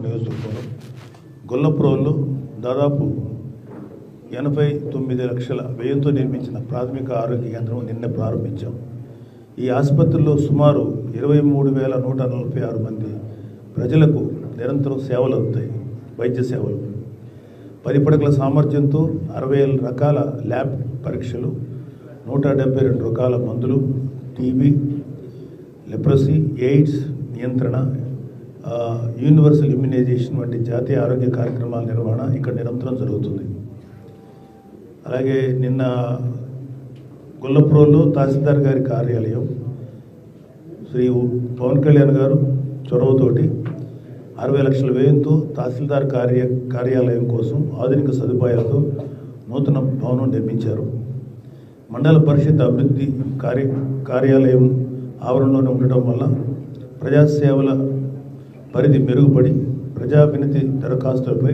నియోజకవర్గంలో గొల్లప్రోల్లో దాదాపు 89 లక్షల వ్యయంతో నిర్మించిన ప్రాథమిక ఆరోగ్య కేంద్రం నిన్న ప్రారంభించాం. ఈ ఆసుపత్రిలో సుమారు 23,146 మంది ప్రజలకు నిరంతరం సేవలు అందుతాయి. వైద్య సేవలు 10 పడకల సామర్థ్యంతో 60 రకాల ల్యాబ్ పరీక్షలు, 172 రకాల మందులు, టీబీ, లెప్రసీ, ఎయిడ్స్ నియంత్రణ, యూనివర్సల్ ఇమ్యునైజేషన్ వంటి జాతీయ ఆరోగ్య కార్యక్రమాల నిర్వహణ ఇక్కడ నిరంతరం జరుగుతుంది. అలాగే నిన్న గొల్లప్రోల్లో తహసీల్దార్ గారి కార్యాలయం శ్రీ పవన్ కళ్యాణ్ గారు చొరవతోటి 60 లక్షల వ్యయంతో తహసీల్దార్ కార్యాలయం కోసం ఆధునిక సదుపాయాలతో నూతన భవనం నిర్మించారు. మండల పరిషత్ అభివృద్ధి కార్యాలయం ఆవరణలోనే ఉండటం వల్ల ప్రజాసేవల పరిధి మెరుగుపడి ప్రజా వినతి దరఖాస్తులపై